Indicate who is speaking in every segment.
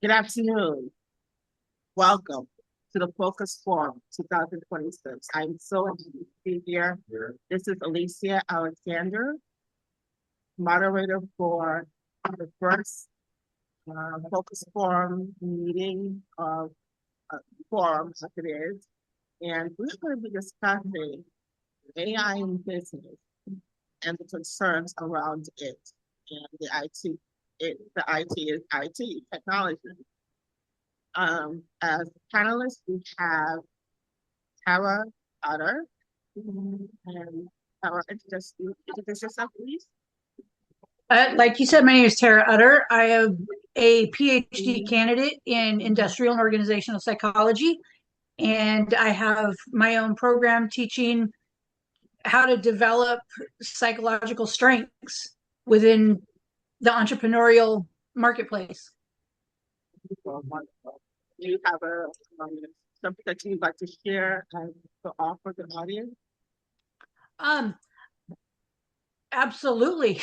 Speaker 1: Good afternoon. Welcome to the Focus Forum 2026. I'm so happy to be here. This is Alicia Alexander, moderator for the first Focus Forum meeting of forum, as it is. And we're going to be discussing AI in business and the concerns around it and the IT. The IT is IT, technology. As panelists, we have Tara Utter. And Tara, introduce yourself, please.
Speaker 2: Like you said, my name is Tara Utter. I am a PhD candidate in industrial and organizational psychology, and I have my own program teaching how to develop psychological strengths within the entrepreneurial marketplace.
Speaker 1: Do you have something that you'd like to share and to offer the audience?
Speaker 2: Absolutely.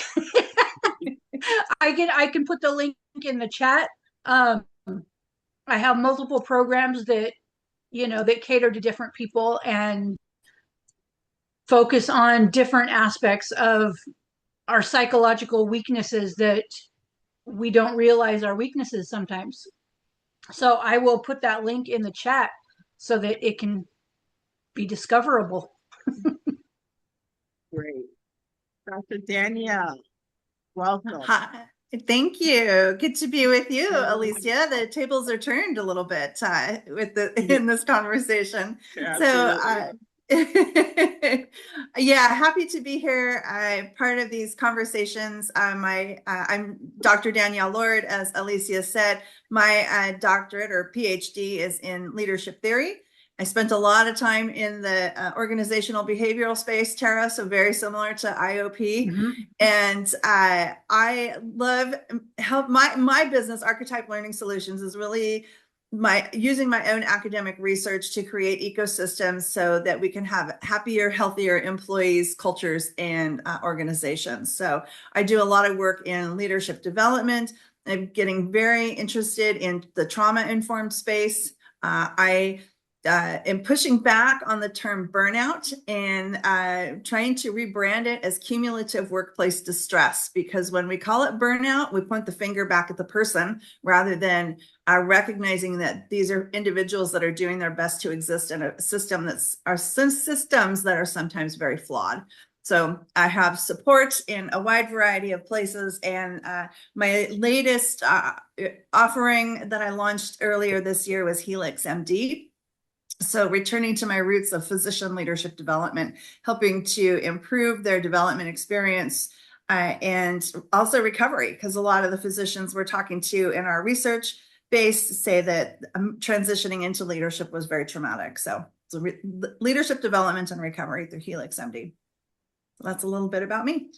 Speaker 2: I can put the link in the chat. I have multiple programs that that cater to different people and focus on different aspects of our psychological weaknesses that we don't realize are weaknesses sometimes. So I will put that link in the chat so that it can be discoverable.
Speaker 1: Great. Dr. Danielle, welcome.
Speaker 3: Hi. Thank you. Good to be with you, Alicia. The tables are turned a little bit in this conversation.
Speaker 1: Yeah,
Speaker 3: Yeah, happy to be here. I'm part of these conversations. I'm Dr. Danielle Lord, as Alicia said. My doctorate or PhD is in leadership theory. I spent a lot of time in the organizational behavioral space, Tara, so very similar to IOP.
Speaker 2: Mm-hmm.
Speaker 3: And I love help my business, Archetype Learning Solutions, is really using my own academic research to create ecosystems so that we can have happier, healthier employees, cultures, and organizations. So I do a lot of work in leadership development. I'm getting very interested in the trauma-informed space. I am pushing back on the term burnout and trying to rebrand it as cumulative workplace distress, because when we call it burnout, we point the finger back at the person rather than recognizing that these are individuals that are doing their best to exist in a system systems that are sometimes very flawed. So I have support in a wide variety of places, and my latest offering that I launched earlier this year was Helix MD. So returning to my roots of physician leadership development, helping to improve their development experience and also recovery, because a lot of the physicians we're talking to in our research base say that transitioning into leadership was very traumatic. So leadership development and recovery through Helix MD. So that's a little bit about me.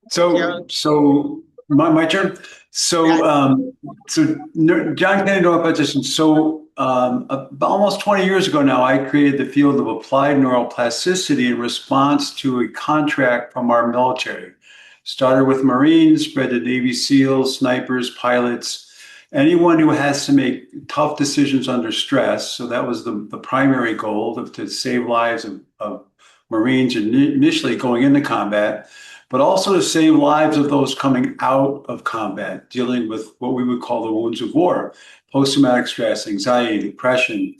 Speaker 4: So my turn. So John Kennedy Neuroplastician. So almost 20 years ago now, I created the field of applied neuroplasticity in response to a contract from our military. Started with Marines, spread to Navy SEALs, snipers, pilots, anyone who has to make tough decisions under stress. So that was the primary goal, to save lives of Marines initially going into combat, but also to save lives of those coming out of combat, dealing with what we would call the wounds of war, post-traumatic stress, anxiety, depression.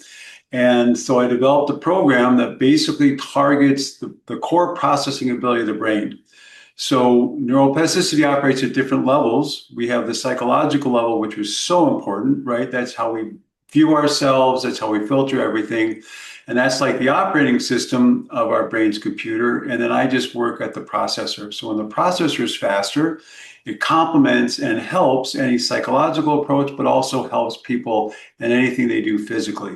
Speaker 4: And so I developed a program that basically targets the core processing ability of the brain. So neuroplasticity operates at different levels. We have the psychological level, which is so important, right? That's how we view ourselves. That's how we filter everything. And that's like the operating system of our brain's computer. And then I just work at the processor. So when the processor is faster, it complements and helps any psychological approach, but also helps people in anything they do physically.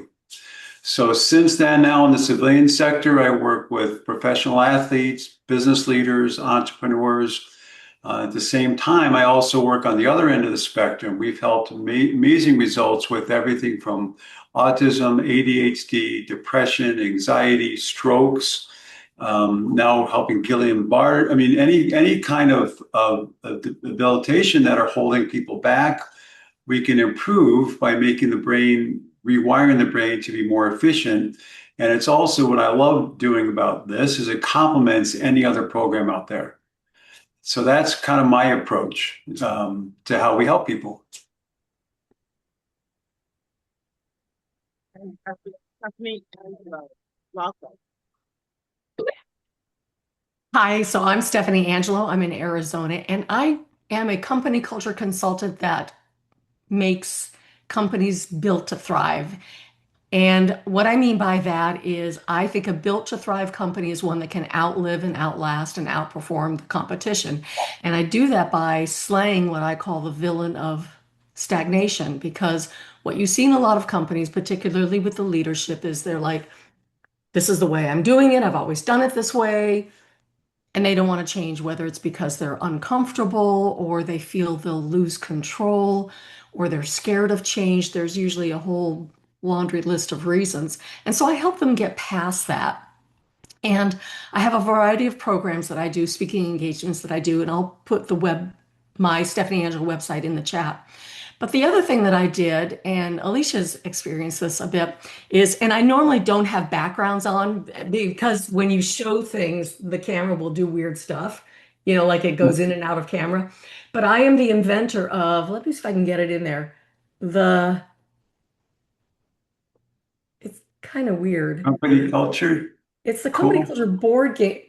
Speaker 4: So since then, now in the civilian sector, I work with professional athletes, business leaders, entrepreneurs. At the same time, I also work on the other end of the spectrum. We've helped amazing results with everything from autism, ADHD, depression, anxiety, strokes, now helping Guillain-Barré. I mean, any kind of debilitation that are holding people back, we can improve by making the brain, rewiring the brain to be more efficient. And it's also what I love doing about this is it complements any other program out there. So that's kind of my approach to how we help people.
Speaker 1: Stephanie, welcome.
Speaker 5: Hi, so I'm Stephanie Angelo. I'm in Arizona, and I am a company culture consultant that makes companies built to thrive. And what I mean by that is I think a built to thrive company is one that can outlive and outlast and outperform the competition. And I do that by slaying what I call the villain of stagnation, because what you see in a lot of companies, particularly with the leadership, is they're like, this is the way I'm doing it. I've always done it this way. And they don't want to change, whether it's because they're uncomfortable or they feel they'll lose control or they're scared of change. There's usually a whole laundry list of reasons. And so I help them get past that. And I have a variety of programs that I do, speaking engagements that I do, and I'll put my Stephanie Angelo website in the chat. But the other thing that I did, and Alicia's experienced this a bit, is, and I normally don't have backgrounds on because when you show things, the camera will do weird stuff, like it goes in and out of camera. But I am the inventor of, let me see if I can get it in there. It's kind of weird.
Speaker 4: Company culture.
Speaker 5: It's the company
Speaker 4: Cool.
Speaker 5: culture board game.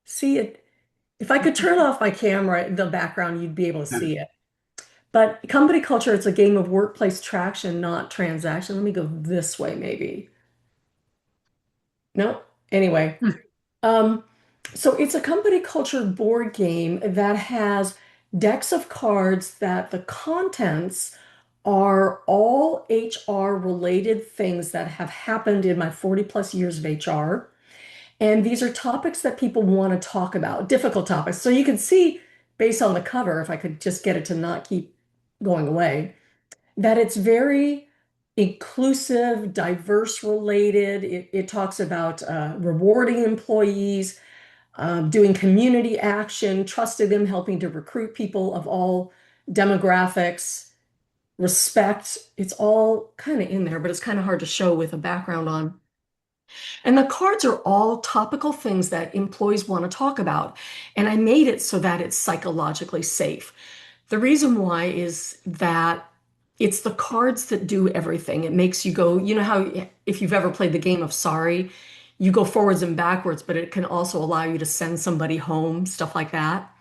Speaker 5: See it? If I could turn off my camera, the background, you'd be able to see it. But company culture, it's a game of workplace traction, not transaction. Let me go this way, maybe. No, anyway. So it's a company culture board game that has decks of cards that the contents are all HR related things that have happened in my 40 plus years of HR. And these are topics that people want to talk about, difficult topics. So you can see based on the cover, if I could just get it to not keep going away, that it's very inclusive, diverse related. It talks about rewarding employees, doing community action, trusting them, helping to recruit people of all demographics, respect. It's all kind of in there, but it's kind of hard to show with a background on. And the cards are all topical things that employees want to talk about. And I made it so that it's psychologically safe. The reason why is that it's the cards that do everything. It makes you go, you know how if you've ever played the game of Sorry, you go forwards and backwards, but it can also allow you to send somebody home, stuff like that.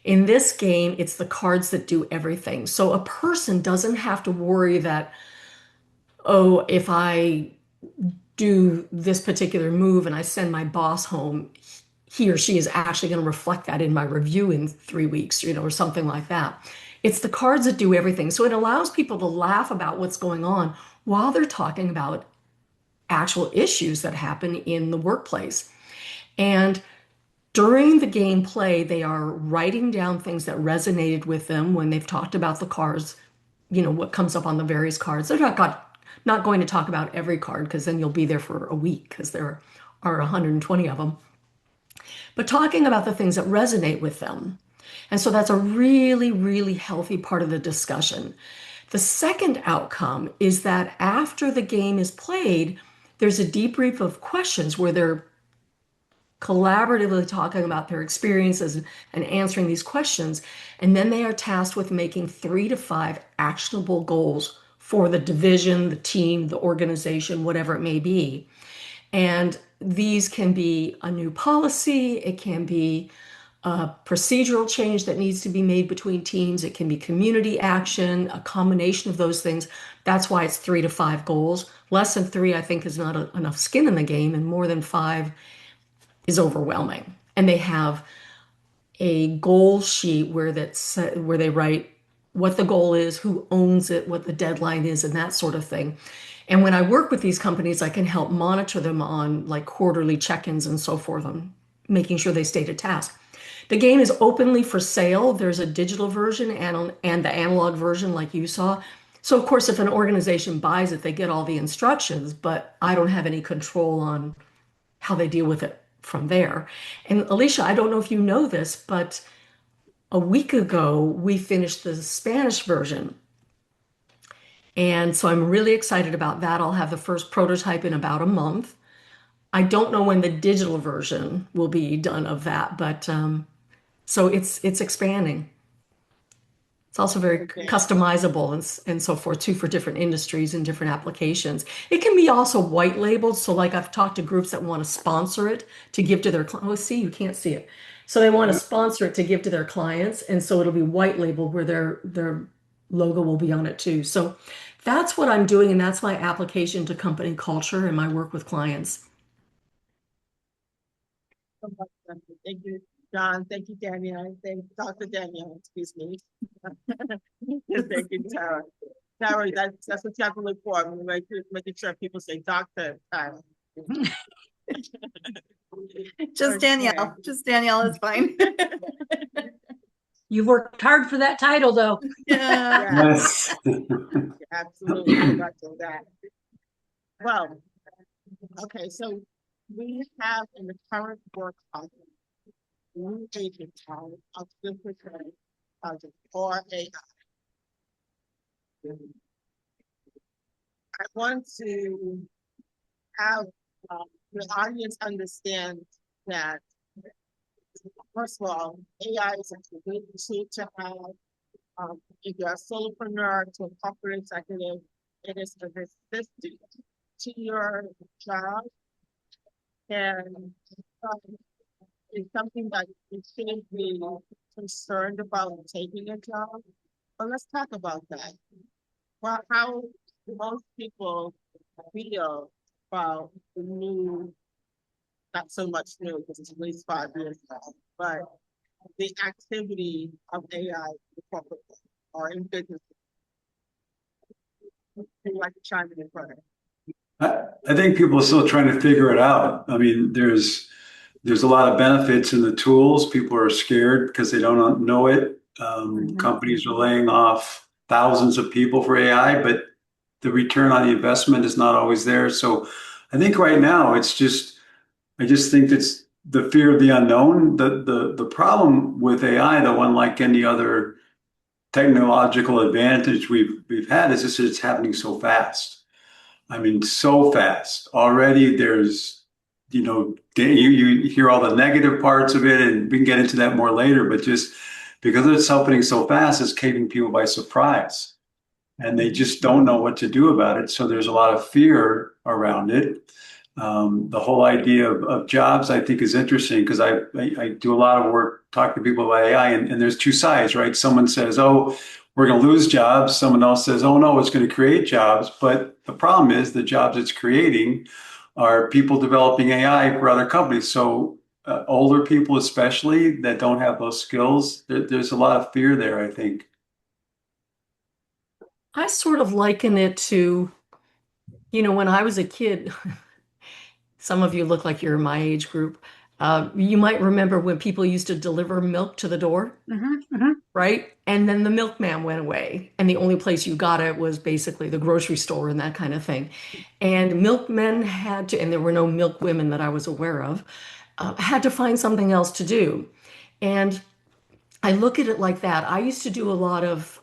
Speaker 5: In this game, it's the cards that do everything. So a person doesn't have to worry that, oh, if I do this particular move and I send my boss home, he or she is actually going to reflect that in my review in 3 weeks, or something like that. It's the cards that do everything. So it allows people to laugh about what's going on while they're talking about actual issues that happen in the workplace. And during the gameplay, they are writing down things that resonated with them when they've talked about the cards, what comes up on the various cards. They're not going to talk about every card because then you'll be there for a week because there are 120 of them. But talking about the things that resonate with them. And so that's a really, really healthy part of the discussion. The second outcome is that after the game is played, there's a debrief of questions where they're collaboratively talking about their experiences and answering these questions. And then they are tasked with making 3 to 5 actionable goals for the division, the team, the organization, whatever it may be. And these can be a new policy, it can be a procedural change that needs to be made between teams, it can be community action, a combination of those things. That's why it's 3 to 5 goals. Less than 3, I think, is not enough skin in the game, and more than 5 is overwhelming. And they have a goal sheet where they write what the goal is, who owns it, what the deadline is, and that sort of thing. And when I work with these companies, I can help monitor them on like quarterly check-ins and so forth, on making sure they stay to task. The game is openly for sale. There's a digital version and the analog version like you saw. So of course, if an organization buys it, they get all the instructions, but I don't have any control on how they deal with it from there. And Alicia, I don't know if you know this, but a week ago we finished the Spanish version. And so I'm really excited about that. I'll have the first prototype in about a month. I don't know when the digital version will be done of that, but so it's expanding. It's also very
Speaker 1: Okay.
Speaker 5: customizable and so forth too for different industries and different applications. It can be also white labeled. So like I've talked to groups that want to sponsor it to give to their clients. Oh, see, you can't see it. So they want to sponsor it to give to their clients. And so it'll be white labeled where their logo will be on it too. So that's what I'm doing. And that's my application to company culture and my work with clients.
Speaker 1: Thank you, John. Thank you, Danielle. Thank Dr. Danielle, excuse me. Thank you, Tara. Tara, that's what you have to look for. I'm making sure people say Dr. Tara.
Speaker 3: Just Danielle. Just Danielle is fine.
Speaker 2: You worked hard for that title, though.
Speaker 3: Yeah.
Speaker 4: Yes.
Speaker 1: Absolutely, correct on that. Well, okay, so we have in the current work project, new agent of different project or AI. I want to have the audience understand that, first of all, AI is a great tool to have. If you're a solopreneur to a corporate executive, it is an assistant to your job, and it's something that you shouldn't be concerned about taking a job. But let's talk about that. Well, how most people feel about the new, not so much new because it's at least 5 years now, but the activity of AI in corporate or in business. Who'd like to chime in front of?
Speaker 4: I think people are still trying to figure it out. I mean, there's a lot of benefits in the tools. People are scared because they don't know it. Companies are laying off thousands of people for AI, but the return on the investment is not always there. So I think right now I just think it's the fear of the unknown. The problem with AI, though, unlike any other technological advantage we've had, is just that it's happening so fast. I mean, so fast. Already there's, you hear all the negative parts of it, and we can get into that more later, but just because it's happening so fast, it's taking people by surprise. And they just don't know what to do about it. So there's a lot of fear around it. The whole idea of jobs, I think, is interesting because I do a lot of work talking to people about AI, and there's two sides, right? Someone says, oh, we're going to lose jobs. Someone else says, oh, no, it's going to create jobs. But the problem is the jobs it's creating are people developing AI for other companies. So older people, especially, that don't have those skills, there's a lot of fear there, I think.
Speaker 5: I sort of liken it to, when I was a kid, some of you look like you're in my age group. You might remember when people used to deliver milk to the door, right? And then the milkman went away, and the only place you got it was basically the grocery store and that kind of thing. And milkmen had to, and there were no milk women that I was aware of, had to find something else to do. And I look at it like that. I used to do a lot of,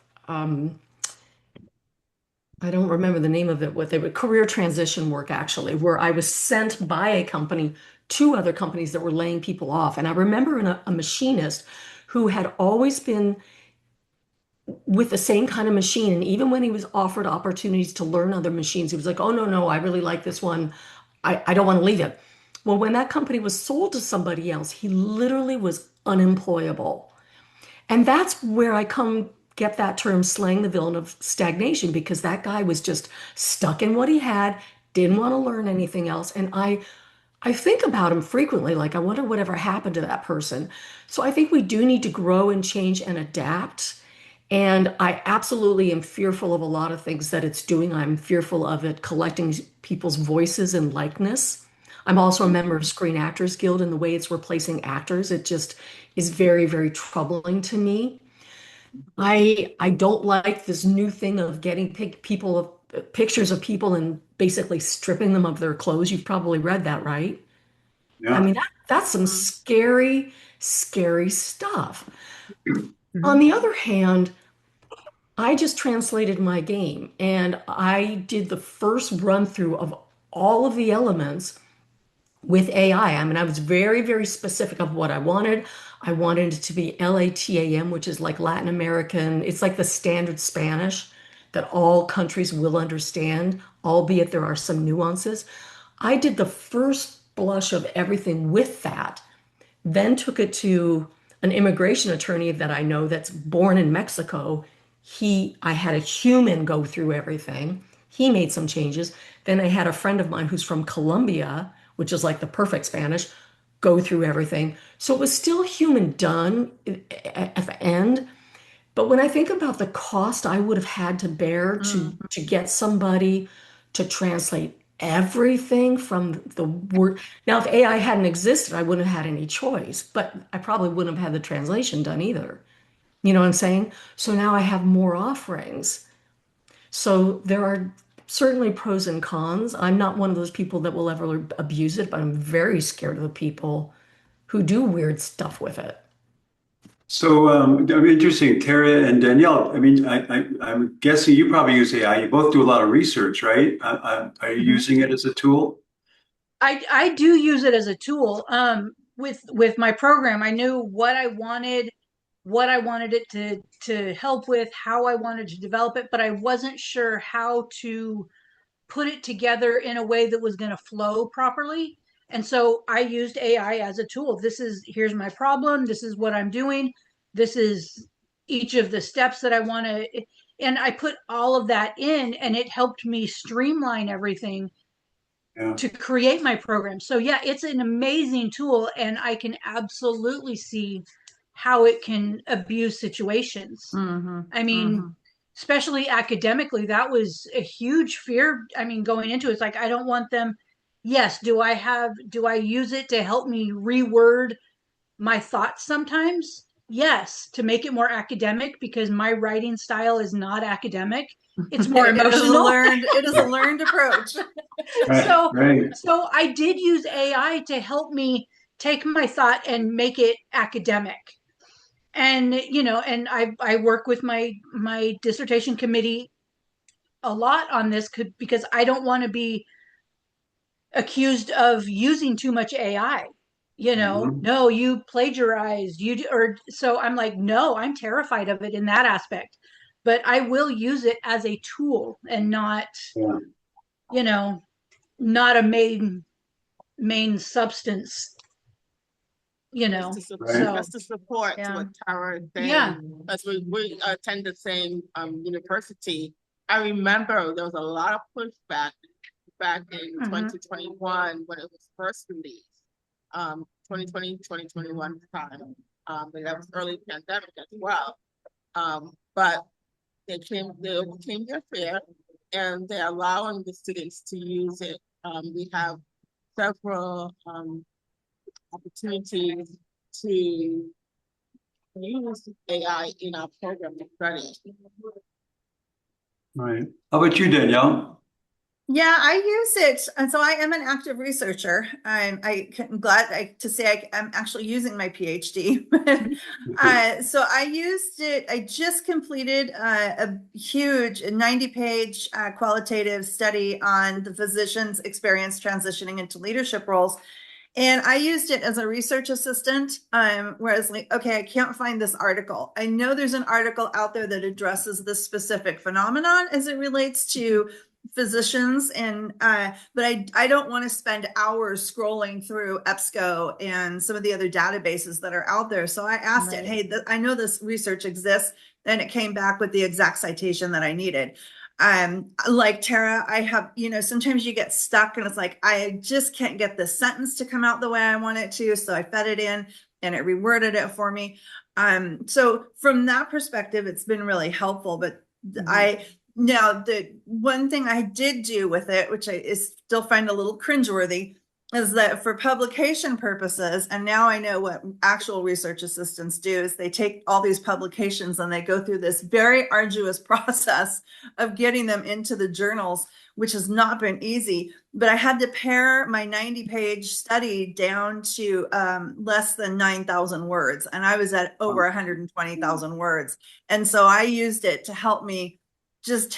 Speaker 5: I don't remember the name of it, what they would career transition work actually, where I was sent by a company to other companies that were laying people off. And I remember a machinist who had always been with the same kind of machine. And even when he was offered opportunities to learn other machines, he was like, oh, no, I really like this one. I don't want to leave it. Well, when that company was sold to somebody else, he literally was unemployable. And that's where I get that term slaying the villain of stagnation, because that guy was just stuck in what he had, didn't want to learn anything else. And I think about him frequently, like, I wonder whatever happened to that person. So I think we do need to grow and change and adapt. And I absolutely am fearful of a lot of things that it's doing. I'm fearful of it collecting people's voices and likeness. I'm also a member of Screen Actors Guild, and the way it's replacing actors, it just is very, very troubling to me. I don't like this new thing of getting pictures of people and basically stripping them of their clothes. You've probably read that, right? I
Speaker 4: Yeah.
Speaker 5: mean, that's some scary, scary stuff. On
Speaker 1: Mhm.
Speaker 5: the other hand, I just translated my game and I did the first run through of all of the elements with AI. I mean, I was very, very specific of what I wanted. I wanted it to be LATAM, which is like Latin American. It's like the standard Spanish that all countries will understand, albeit there are some nuances. I did the first blush of everything with that, then took it to an immigration attorney that I know that's born in Mexico. I had a human go through everything. He made some changes. Then I had a friend of mine who's from Colombia, which is like the perfect Spanish, go through everything. So it was still human done at the end. But when I think about the cost I would have had to bear to get somebody to translate everything from the word. Now, if AI hadn't existed, I wouldn't have had any choice, but I probably wouldn't have had the translation done either. You know what I'm saying? So now I have more offerings. So there are certainly pros and cons. I'm not one of those people that will ever abuse it, but I'm very scared of the people who do weird stuff with it.
Speaker 4: So, interesting, Tara and Danielle. I mean, I'm guessing you probably use AI. You both do a lot of research, right? Are you
Speaker 2: Mhm.
Speaker 4: using it as a tool?
Speaker 2: I do use it as a tool. With my program, I knew what I wanted it to help with, how I wanted to develop it, but I wasn't sure how to put it together in a way that was going to flow properly. And so I used AI as a tool. Here's my problem. This is what I'm doing. This is each of the steps that I want to, and I put all of that in, and it helped me streamline everything
Speaker 4: Yeah.
Speaker 2: to create my program. So yeah, it's an amazing tool, and I can absolutely see how it can abuse situations.
Speaker 3: Mm-hmm.
Speaker 2: I mean, especially academically, that was a huge fear. I mean, going into it, it's like I don't want them. Yes, do I use it to help me reword my thoughts sometimes? Yes, to make it more academic because my writing style is not academic. It's more emotional.
Speaker 3: It is a learned approach.
Speaker 4: Right,
Speaker 2: so
Speaker 4: right.
Speaker 2: so I did use AI to help me take my thought and make it academic. And and I work with my dissertation committee a lot on this because I don't want to be accused of using too much AI.
Speaker 4: Mhm.
Speaker 2: No, you plagiarized. Or so I'm like, no, I'm terrified of it in that aspect. But I will use it as a tool and not,
Speaker 4: Yeah,
Speaker 2: you know, not a main substance,
Speaker 1: Just to,
Speaker 4: right.
Speaker 2: So
Speaker 1: just to support
Speaker 3: Yeah.
Speaker 1: what Tara is
Speaker 2: yeah.
Speaker 1: saying, as we attend the same university. I remember there was a lot of pushback back in
Speaker 2: Mhm.
Speaker 1: 2021 when it was first released. 2020, 2021 time. And that was early pandemic as well. But they overcame their fear and they're allowing the students to use it. We have several opportunities to use AI in our program of study.
Speaker 4: Right. How about you, Danielle?
Speaker 3: Yeah, I use it. And so I am an active researcher. I'm glad to say I'm actually using my PhD. So I used it. I just completed a huge 90-page qualitative study on the physician's experience transitioning into leadership roles. And I used it as a research assistant, whereas like, okay, I can't find this article. I know there's an article out there that addresses this specific phenomenon as it relates to physicians, and but I don't want to spend hours scrolling through EBSCO and some of the other databases that are out there. So I asked it, hey, I know this research exists, and it came back with the exact citation that I needed. Like Tara, I have, sometimes you get stuck and it's like, I just can't get this sentence to come out the way I want it to. So I fed it in and it reworded it for me. So from that perspective, it's been really helpful. But now the one thing I did do with it, which I still find a little cringeworthy, is that for publication purposes, and now I know what actual research assistants do, is they take all these publications and they go through this very arduous process of getting them into the journals, which has not been easy. But I had to pare my 90-page study down to less than 9,000 words, and I was at over 120,000 words. And so I used it to help me just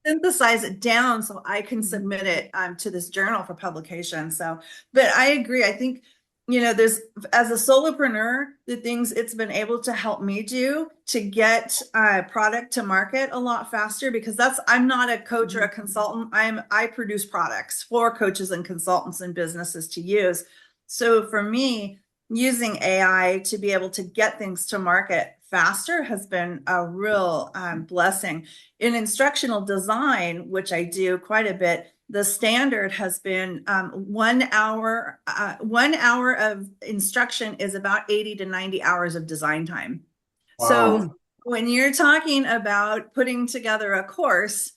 Speaker 3: synthesize it down so I can submit it to this journal for publication. So, but I agree. I think, you know, there's, as a solopreneur, the things it's been able to help me do to get product to market a lot faster, because I'm not a coach or a consultant. I produce products for coaches and consultants and businesses to use. So for me, using AI to be able to get things to market faster has been a real blessing. In instructional design, which I do quite a bit, the standard has been 1 hour. 1 hour of instruction is about 80 to 90 hours of design time.
Speaker 4: Wow.
Speaker 3: So when you're talking about putting together a course,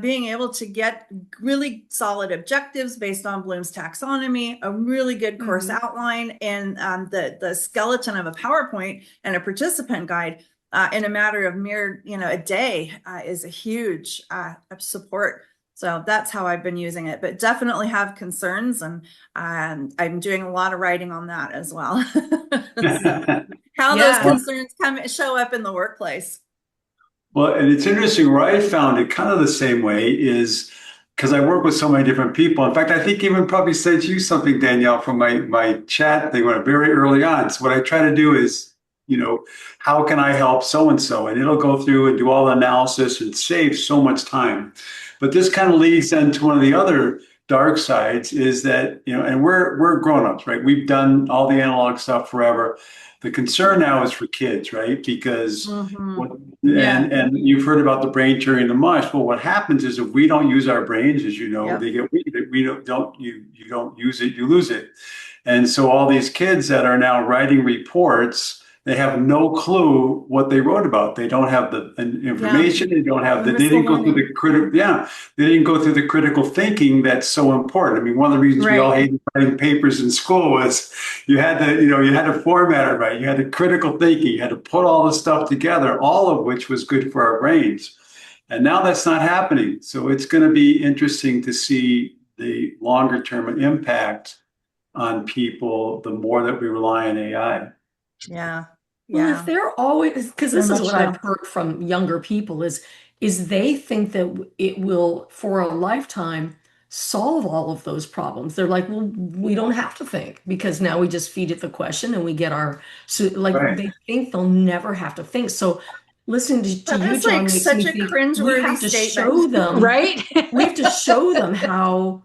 Speaker 3: being able to get really solid objectives based on Bloom's taxonomy, a really good course outline, and the skeleton of a PowerPoint and a participant guide in a matter of a day is a huge support. So that's how I've been using it, but definitely have concerns, and I'm doing a lot of writing on that as well. So, how those concerns show up in the workplace.
Speaker 4: Well, and it's interesting, where I found it kind of the same way is because I work with so many different people. In fact, I think even probably said to you something, Danielle, from my chat thing very early on. So what I try to do is, you know, how can I help so-and-so? And it'll go through and do all the analysis and save so much time. But this kind of leads into one of the other dark sides, is that, you know, and we're grown-ups, right? We've done all the analog stuff forever. The concern now is for kids, right? Because and you've heard about the brain turning to mush. Well, what happens is, if we don't use our brains, as you know, they get weak. You don't use it, you lose it. And so all these kids that are now writing reports, they have no clue what they wrote about. They don't have the information. They don't have they didn't go through the critical. They didn't go through the critical thinking that's so important. I mean, one of the reasons we all hated writing papers in school was you had to format it right. You had the critical thinking. You had to put all the stuff together, all of which was good for our brains. And now that's not happening. So it's going to be interesting to see the longer term impact on people the more that we rely on AI.
Speaker 5: Well, if they're always, because this is what I've heard from younger people, is they think that it will, for a lifetime, solve all of those problems. They're like, well, we don't have to think, because now we just feed it the question and we get they think they'll never have to think. So listening to you, John, makes me think we have to show them,
Speaker 2: right?
Speaker 5: We have to show them how,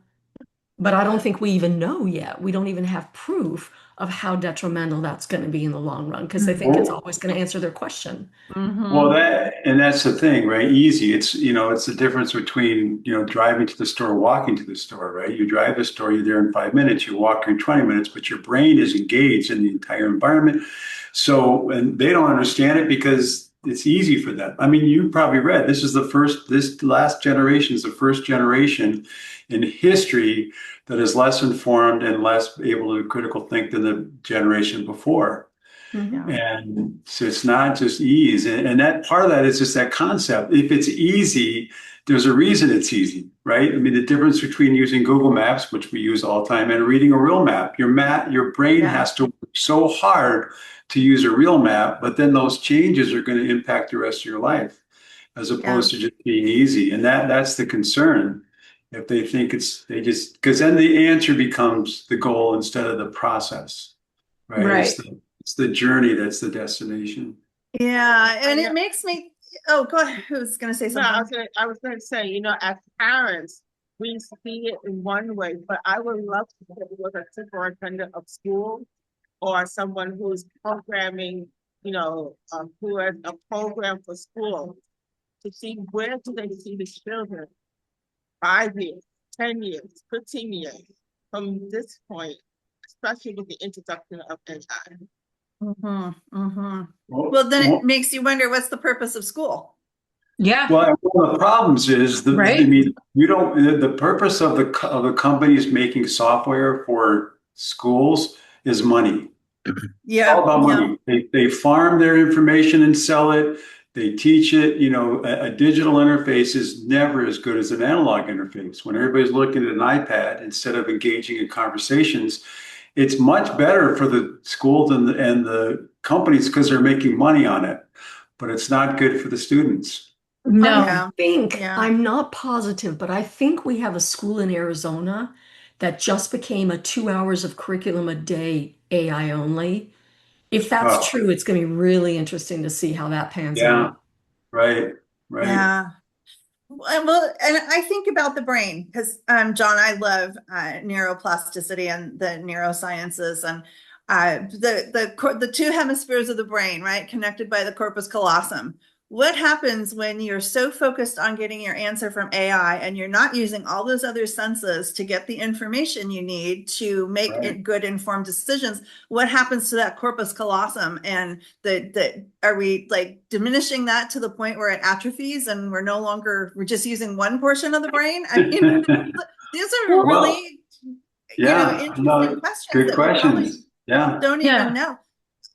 Speaker 5: but I don't think we even know yet. We don't even have proof of how detrimental that's going to be in the long run, because they think it's always going to answer their question.
Speaker 4: Well, that's the thing, right? Easy. It's the difference between, driving to the store, walking to the store, right? You drive to the store, you're there in 5 minutes, you walk in 20 minutes, but your brain is engaged in the entire environment. So, and they don't understand it because it's easy for them. I mean, you probably read, this last generation is the first generation in history that is less informed and less able to critical think than the generation before. And so it's not just ease. And that part of that is just that concept. If it's easy, there's a reason it's easy, right? I mean, the difference between using Google Maps, which we use all the time, and reading a real map, your brain has to work so hard to use a real map, but then those changes are going to impact the rest of your life, as opposed to just being easy. And that's the concern. If they think because then the answer becomes the goal instead of the process, right? It's the journey that's the destination.
Speaker 3: Yeah, and it makes me. Oh, go ahead. Who's going to say something?
Speaker 1: No, I was going to say, as parents, we see it in one way, but I would love to work with a superintendent of school or someone who's programming, who has a program for school, to see where do they see the children 5 years, 10 years, 15 years from this point, especially with the introduction of AI.
Speaker 3: Well, then it makes you wonder, what's the purpose of school?
Speaker 2: Yeah.
Speaker 4: Well, one of the problems is I
Speaker 2: Right.
Speaker 4: mean, you don't, the purpose of the companies making software for schools is money. It's all
Speaker 3: Yeah,
Speaker 4: about
Speaker 3: yeah.
Speaker 4: money. They farm their information and sell it. They teach it. You know, a digital interface is never as good as an analog interface. When everybody's looking at an iPad instead of engaging in conversations, it's much better for the schools and the companies because they're making money on it, but it's not good for the students.
Speaker 5: I
Speaker 2: No.
Speaker 3: Yeah.
Speaker 5: think,
Speaker 3: Yeah.
Speaker 5: I'm not positive, but I think we have a school in Arizona that just became a 2 hours of curriculum a day AI only. If that's
Speaker 4: Oh,
Speaker 5: true, it's going to be really interesting to see how that pans
Speaker 4: yeah,
Speaker 5: out.
Speaker 4: right, right.
Speaker 3: Yeah. Well, and I think about the brain because, John, I love neuroplasticity and the neurosciences and the two hemispheres of the brain, right, connected by the corpus callosum. What happens when you're so focused on getting your answer from AI and you're not using all those other senses to get the information you need to make
Speaker 4: Right.
Speaker 3: it good informed decisions? What happens to that corpus callosum? And are we like diminishing that to the point where it atrophies and we're just using one portion of the brain? I mean, these are
Speaker 5: Well,
Speaker 4: Well,
Speaker 3: really,
Speaker 4: yeah,
Speaker 3: interesting
Speaker 4: no,
Speaker 3: questions
Speaker 4: good
Speaker 3: that we probably
Speaker 4: questions. Yeah.
Speaker 3: don't even
Speaker 2: Yeah.
Speaker 3: know.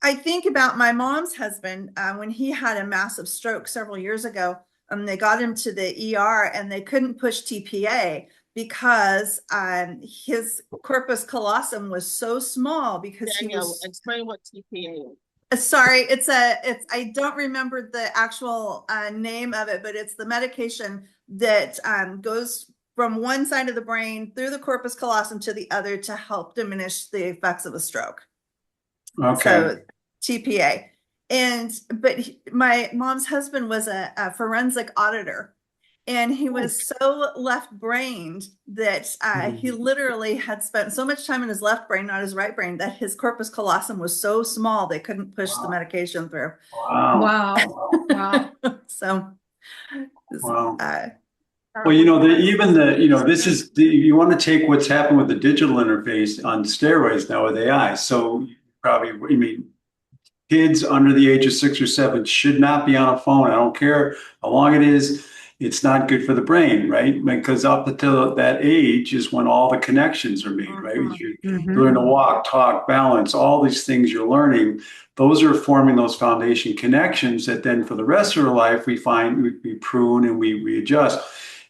Speaker 3: I think about my mom's husband when he had a massive stroke several years ago. They got him to the ER and they couldn't push TPA because his corpus callosum was so small because he
Speaker 1: Danielle,
Speaker 3: was
Speaker 1: explain what TPA is.
Speaker 3: sorry, I don't remember the actual name of it, but it's the medication that goes from one side of the brain through the corpus callosum to the other to help diminish the effects of a stroke.
Speaker 4: Okay.
Speaker 3: So TPA. My mom's husband was a forensic auditor, and he was so left-brained that he literally had spent so much time in his left brain, not his right brain, that his corpus callosum was so small they couldn't push the medication through.
Speaker 4: Wow.
Speaker 2: Wow. Wow.
Speaker 3: So,
Speaker 4: Wow.
Speaker 3: uh,
Speaker 4: Well, you know, this is you want to take what's happened with the digital interface on steroids now with AI. So probably, I mean, kids under the age of 6 or 7 should not be on a phone. I don't care how long it is. It's not good for the brain, right? Because up until that age is when all the connections are made, right? You learn to walk, talk, balance, all these things you're learning. Those are forming those foundation connections that then for the rest of our life, we prune and we adjust.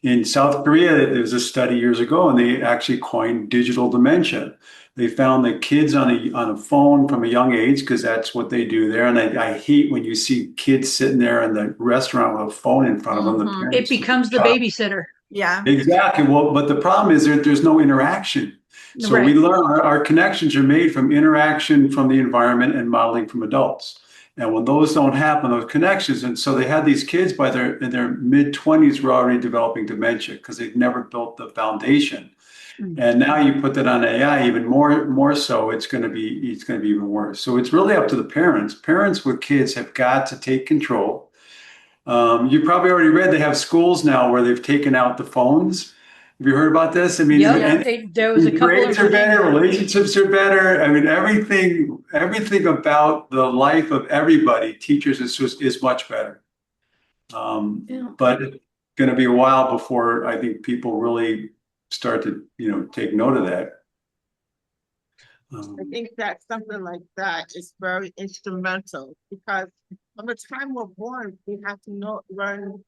Speaker 4: In South Korea, there was a study years ago, and they actually coined digital dementia. They found that kids on a phone from a young age, because that's what they do there. And I hate when you see kids sitting there in the restaurant with a phone in front of them. The
Speaker 2: It
Speaker 4: parents
Speaker 2: becomes the babysitter.
Speaker 3: yeah.
Speaker 4: exactly. Well, but the problem is there's no interaction. So we
Speaker 2: Right.
Speaker 4: learn our connections are made from interaction from the environment and modeling from adults. And when those don't happen, those connections, and so they had these kids in their mid-20s were already developing dementia because they'd never built the foundation. And now you put that on AI even more so, it's going to be even worse. So it's really up to the parents. Parents with kids have got to take control. You probably already read they have schools now where they've taken out the phones. Have you heard about this? I mean,
Speaker 2: Yep. There was a couple in
Speaker 4: grades are better,
Speaker 2: Virginia.
Speaker 4: relationships are better. I mean, everything about the life of everybody, teachers is much better.
Speaker 5: Yeah.
Speaker 4: But it's going to be a while before I think people really start to, take note of that.
Speaker 1: I think that something like that is very instrumental because from the time we're born, we have to learn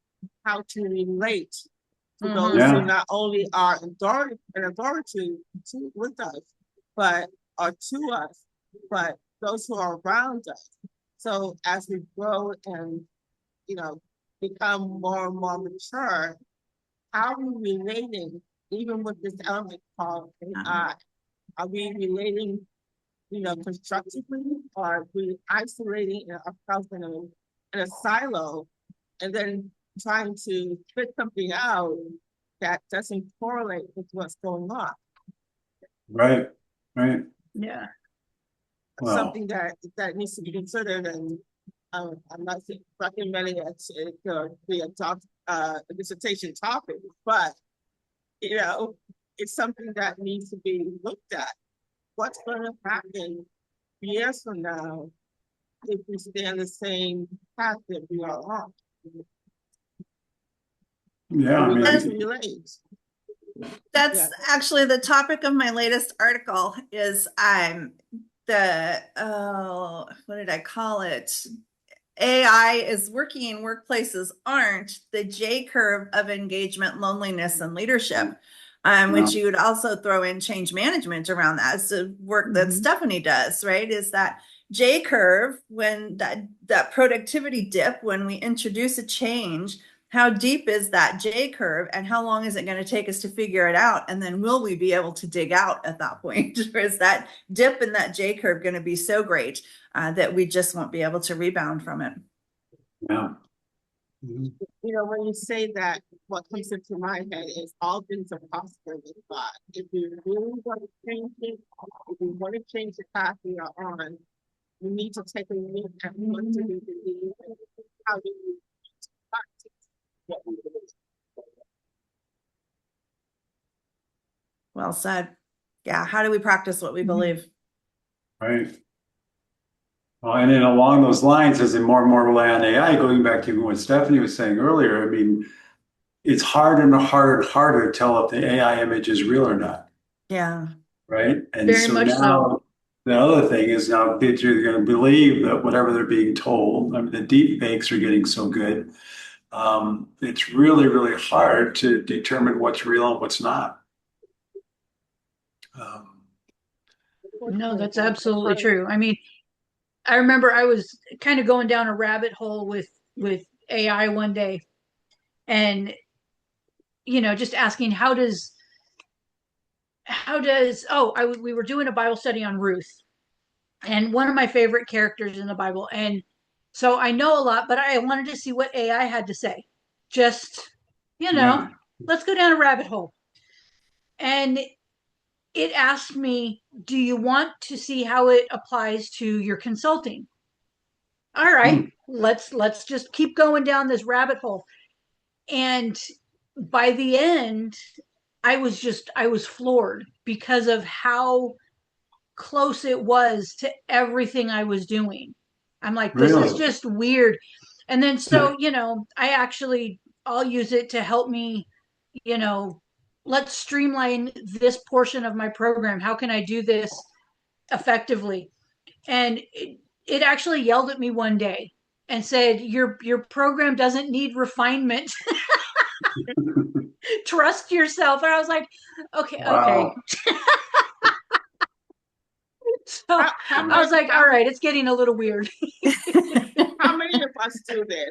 Speaker 1: how to relate to those
Speaker 4: Yeah.
Speaker 1: who not only are in authority with us, but are to us, but those who are around us. So as we grow and become more and more mature, how are we relating, even with this element called AI? Are we relating, constructively, or are we isolating ourselves in a silo and then trying to spit something out that doesn't correlate with what's going on?
Speaker 4: Right.
Speaker 2: Yeah.
Speaker 4: Well,
Speaker 1: Something that needs to be considered, and I'm not recommending it to be a dissertation topic, but it's something that needs to be looked at. What's going to happen years from now if we stay on the same path that we are on?
Speaker 4: Yeah, I mean,
Speaker 1: That's relate.
Speaker 3: That's
Speaker 1: Yeah.
Speaker 3: actually the topic of my latest article is what did I call it? AI is working, workplaces aren't, the J curve of engagement, loneliness, and leadership. Which you would also throw in change management around that. So work that Stephanie does, right? Is that J curve, when that productivity dip, when we introduce a change, how deep is that J curve and how long is it going to take us to figure it out? And then will we be able to dig out at that point? Or is that dip in that J curve going to be so great that we just won't be able to rebound from it?
Speaker 4: yeah.
Speaker 1: You know, when you say that, what comes into my head is all things are possible with God. If we really want to change it, if we want to change the path we are on, we need to take a look at what do we believe and how do we practice what we believe.
Speaker 3: Well said. Yeah. How do we practice what we believe?
Speaker 4: Right. Well, and then along those lines, as they more and more rely on AI, going back to what Stephanie was saying earlier, I mean, it's harder and harder and harder to tell if the AI image is real or not.
Speaker 3: Yeah.
Speaker 4: Right. And
Speaker 2: Very
Speaker 4: so
Speaker 2: much
Speaker 4: now
Speaker 2: so.
Speaker 4: the other thing is now kids are going to believe that whatever they're being told. I mean, the deep fakes are getting so good. It's really, really hard to determine what's real and what's not.
Speaker 2: No, that's absolutely true. I mean, I remember I was kind of going down a rabbit hole with AI one day, and just asking we were doing a Bible study on Ruth, and one of my favorite characters in the Bible, and so I know a lot, but I wanted to see what AI had to say. Just,
Speaker 4: Yeah.
Speaker 2: let's go down a rabbit hole. And it asked me, do you want to see how it applies to your consulting? All right, let's just keep going down this rabbit hole. And by the end, I was floored because of how close it was to everything I was doing. I'm like, this is
Speaker 4: Really?
Speaker 2: just weird. And then so, I'll use it to help me, you know, let's streamline this portion of my program. How can I do this effectively? And it actually yelled at me one day and said, your program doesn't need refinement. Trust yourself. And I was like, okay.
Speaker 4: Wow.
Speaker 2: So
Speaker 1: How
Speaker 2: I was like, all right, it's getting a little weird.
Speaker 1: How many of us do this?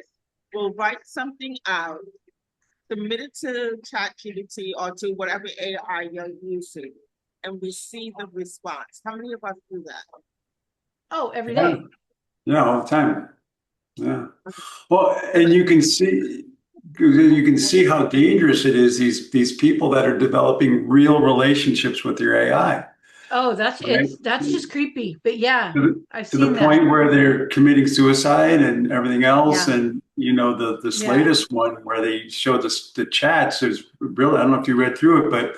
Speaker 1: We'll write something out, submit it to ChatGPT or to whatever AI you're using, and we see the response. How many of us do that?
Speaker 2: Oh, every day.
Speaker 4: Yeah, all the time. Yeah. Well, and you can see how dangerous it is, these people that are developing real relationships with your AI.
Speaker 2: Oh, that's
Speaker 4: Right?
Speaker 2: just creepy. But yeah, I've
Speaker 4: To the
Speaker 2: seen
Speaker 4: point
Speaker 2: that.
Speaker 4: where they're committing suicide and everything else.
Speaker 3: Yeah.
Speaker 4: And this
Speaker 2: Yeah.
Speaker 4: latest one where they showed the chats is really, I don't know if you read through it, but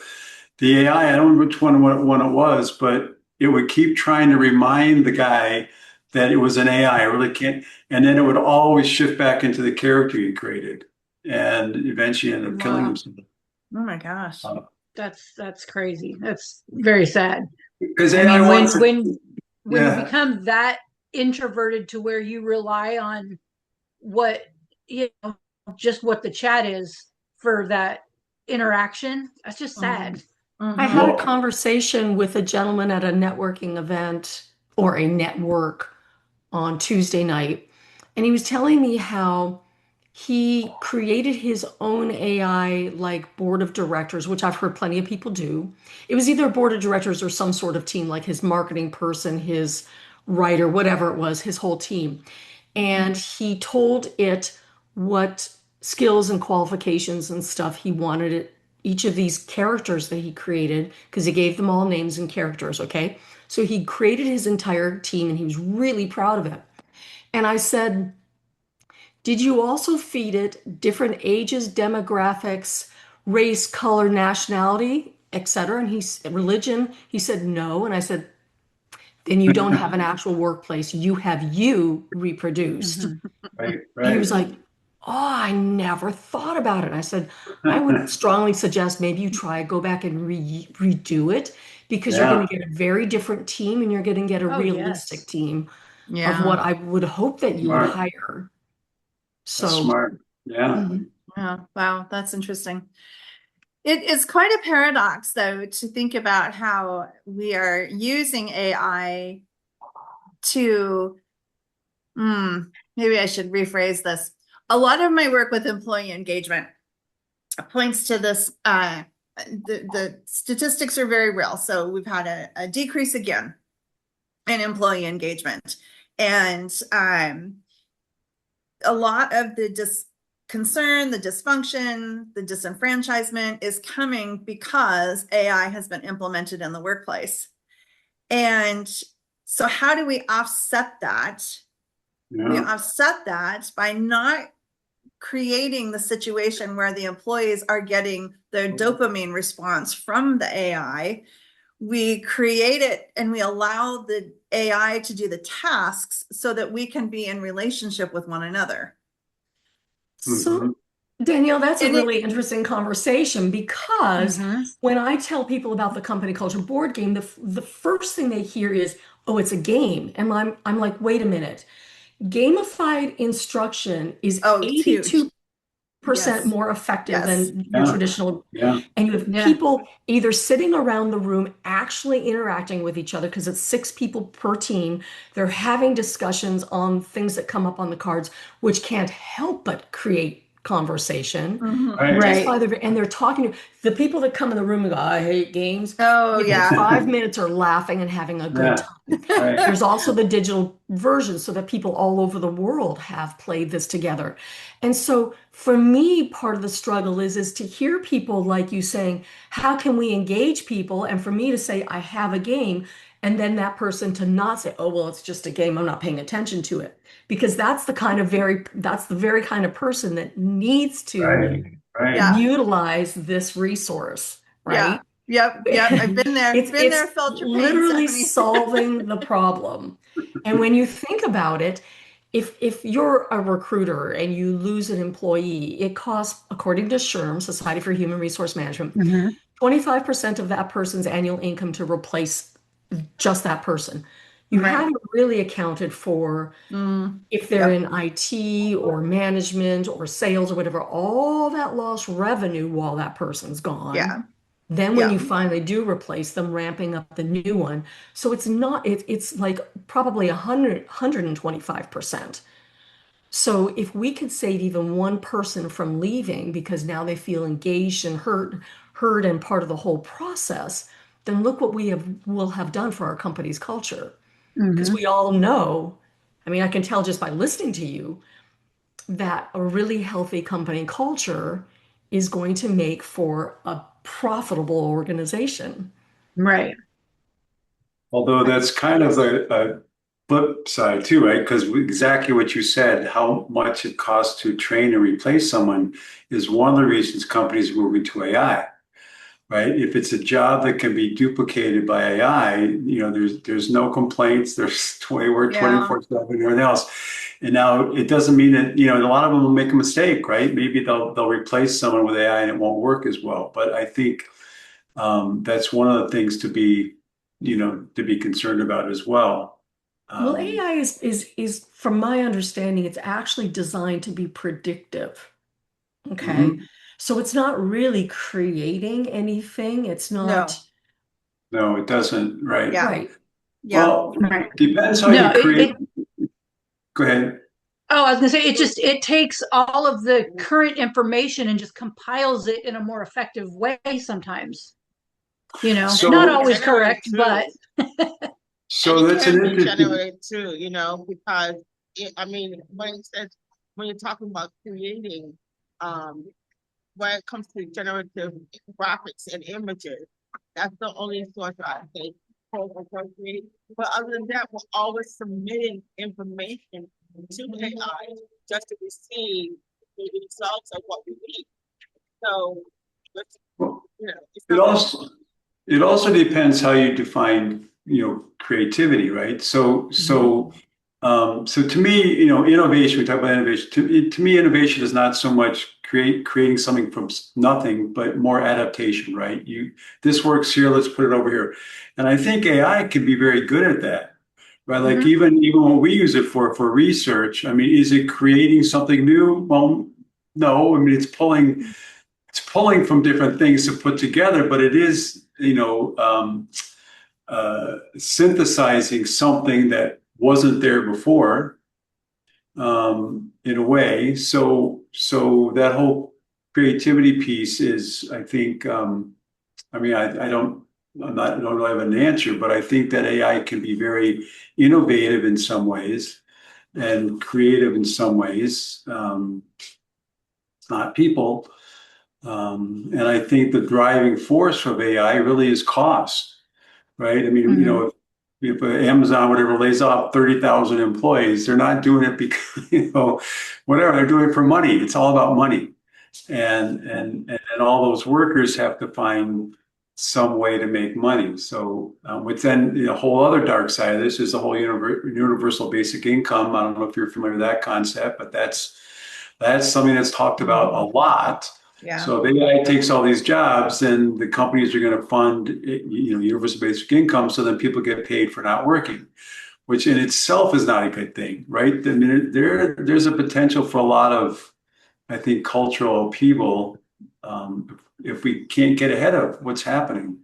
Speaker 4: the AI, I don't remember which one it was, but it would keep trying to remind the guy that it was an AI. I really can't. And then it would always shift back into the character he created, and eventually ended up killing
Speaker 2: Wow.
Speaker 4: himself.
Speaker 3: Oh my gosh.
Speaker 2: That's crazy. That's very sad.
Speaker 4: Because
Speaker 2: I
Speaker 4: AI
Speaker 2: mean,
Speaker 4: wants to,
Speaker 2: when you
Speaker 4: yeah,
Speaker 2: become that introverted to where you rely on what just what the chat is for that interaction, that's just sad.
Speaker 5: I had a
Speaker 4: Well,
Speaker 5: conversation with a gentleman at a networking event or a network on Tuesday night, and he was telling me how he created his own AI like board of directors, which I've heard plenty of people do. It was either a board of directors or some sort of team, like his marketing person, his writer, whatever it was, his whole team. And he told it what skills and qualifications and stuff he wanted each of these characters that he created, because he gave them all names and characters, okay? So he created his entire team and he was really proud of it. And I said, did you also feed it different ages, demographics, race, color, nationality, etc.? And religion? He said no. And I said, then you don't have an actual workplace. You have you reproduced.
Speaker 2: Mhm.
Speaker 4: right,
Speaker 5: He
Speaker 4: right.
Speaker 5: was like, oh, I never thought about it. I said, I would strongly suggest maybe you go back and redo it because you're going
Speaker 4: Yeah,
Speaker 5: to get a very different team and you're going to get a
Speaker 2: Oh,
Speaker 5: realistic
Speaker 2: yes.
Speaker 5: team of
Speaker 3: Yeah.
Speaker 5: what I would hope that you would
Speaker 4: smart.
Speaker 5: hire.
Speaker 4: That's
Speaker 5: So,
Speaker 4: smart. Yeah.
Speaker 5: mhm.
Speaker 3: Yeah. Wow. That's interesting. It is quite a paradox, though, to think about how we are using AI to, maybe I should rephrase this. A lot of my work with employee engagement points to this. The statistics are very real. So we've had a decrease again in employee engagement. And a lot of the concern, the dysfunction, the disenfranchisement is coming because AI has been implemented in the workplace. And so how do we offset that? We
Speaker 4: Yeah.
Speaker 3: offset that by not creating the situation where the employees are getting their dopamine response from the AI. We create it and we allow the AI to do the tasks so that we can be in relationship with one another.
Speaker 5: So,
Speaker 4: Mhm.
Speaker 5: Danielle, that's a
Speaker 3: And
Speaker 5: really interesting conversation because
Speaker 2: Mhm.
Speaker 5: when I tell people about the company culture board game, the first thing they hear is, "Oh, it's a game," and I'm like, "Wait a minute." Gamified instruction is
Speaker 3: oh, it's huge.
Speaker 5: 82%
Speaker 3: Yes.
Speaker 5: more effective
Speaker 3: Yes.
Speaker 5: than your
Speaker 4: Yeah.
Speaker 5: traditional.
Speaker 4: Yeah.
Speaker 5: And you have
Speaker 2: Yeah.
Speaker 5: people either sitting around the room actually interacting with each other because it's 6 people per team. They're having discussions on things that come up on the cards, which can't help but create conversation
Speaker 3: Mhm.
Speaker 4: Right.
Speaker 5: just
Speaker 2: Right.
Speaker 5: by and they're talking to the people that come in the room and go, I hate games.
Speaker 3: Oh,
Speaker 5: Within
Speaker 3: yeah.
Speaker 5: 5 minutes are laughing and having a good
Speaker 4: Yeah.
Speaker 5: time.
Speaker 4: Right.
Speaker 5: There's also the digital version so that people all over the world have played this together. And so for me, part of the struggle is to hear people like you saying, how can we engage people? And for me to say, I have a game, and then that person to not say, oh, well, it's just a game, I'm not paying attention to it. Because that's the very kind of person that needs to
Speaker 4: Right. Right.
Speaker 3: Yeah.
Speaker 5: utilize this resource,
Speaker 3: Yeah.
Speaker 5: right?
Speaker 3: Yep. Yep. I've been there. Been
Speaker 5: It's
Speaker 3: there, felt your pain,
Speaker 5: literally
Speaker 3: Stephanie.
Speaker 5: solving the problem. And when you think about it, if you're a recruiter and you lose an employee, it costs, according to SHRM, Society for Human Resource Management,
Speaker 2: Mhm.
Speaker 5: 25% of that person's annual income to replace just that person. You
Speaker 2: Right.
Speaker 5: haven't really accounted for if they're
Speaker 3: Yep.
Speaker 5: in IT or management or sales or whatever, all that lost revenue while that person's gone.
Speaker 3: Yeah.
Speaker 5: Then when
Speaker 3: Yeah.
Speaker 5: you finally do replace them, ramping up the new one. So it's not, it's like probably 125%. So if we could save even one person from leaving because now they feel engaged and heard and part of the whole process, then look what will have done for our company's culture. Because
Speaker 2: Mhm.
Speaker 5: we all know, I mean, I can tell just by listening to you that a really healthy company culture is going to make for a profitable organization.
Speaker 2: Right.
Speaker 4: Although that's kind of a flip side too, right? Because exactly what you said, how much it costs to train and replace someone is one of the reasons companies are moving to AI, right? If it's a job that can be duplicated by AI, there's no complaints, there's 20 work
Speaker 3: Yeah.
Speaker 4: 24/7 and everything else. And now it doesn't mean that, a lot of them will make a mistake, right? Maybe they'll replace someone with AI and it won't work as well. But I think that's one of the things to be concerned about as well.
Speaker 5: Well,
Speaker 4: Um,
Speaker 5: AI is from my understanding, it's actually designed to be predictive. Okay.
Speaker 4: mhm.
Speaker 5: So it's not really creating anything. It's not
Speaker 3: No.
Speaker 4: No, it doesn't, right?
Speaker 3: Yeah.
Speaker 5: right.
Speaker 3: Yeah.
Speaker 4: Well,
Speaker 2: Right.
Speaker 4: depends how
Speaker 2: No,
Speaker 4: you create. Go ahead.
Speaker 2: I was gonna say it takes all of the current information and just compiles it in a more effective way sometimes.
Speaker 1: And it
Speaker 2: Not
Speaker 1: can
Speaker 4: So,
Speaker 2: always
Speaker 1: generate
Speaker 2: correct,
Speaker 1: too.
Speaker 2: but
Speaker 1: And
Speaker 4: so
Speaker 1: it
Speaker 4: that's an
Speaker 1: can be
Speaker 4: interesting.
Speaker 1: generated too, because when you're talking about creating, um, when it comes to generative graphics and images, that's the only source I think quote unquote create. But other than that, we're always submitting information to AI just to receive the results of what we need. So, it's,
Speaker 4: Well,
Speaker 1: it's
Speaker 4: it
Speaker 1: not really.
Speaker 4: also it also depends how you define, creativity, right? So
Speaker 5: Mhm.
Speaker 4: So to me, innovation, we talk about innovation. To me, innovation is not so much creating something from nothing, but more adaptation, right? This works here, let's put it over here. And I think AI can be very good at that, right? Like
Speaker 2: Mhm.
Speaker 4: even what we use it for research, I mean, is it creating something new? Well, no, I mean, it's pulling from different things to put together, but it is, synthesizing something that wasn't there before, in a way. So that whole creativity piece is, I think, I mean, I don't really have an answer, but I think that AI can be very innovative in some ways and creative in some ways. It's not people. And I think the driving force of AI really is cost, right? I mean,
Speaker 2: Mhm.
Speaker 4: if Amazon, whatever, lays off 30,000 employees, they're not doing it because, whatever, they're doing it for money. It's all about money. And all those workers have to find some way to make money. So, which then the whole other dark side of this is the whole universal basic income. I don't know if you're familiar with that concept, but that's something that's talked about a lot.
Speaker 3: Yeah.
Speaker 4: So if AI takes all these jobs, then the companies are going to fund, universal basic income, so then people get paid for not working, which in itself is not a good thing, right? I mean, there's a potential for a lot of, I think, cultural upheaval, if we can't get ahead of what's happening.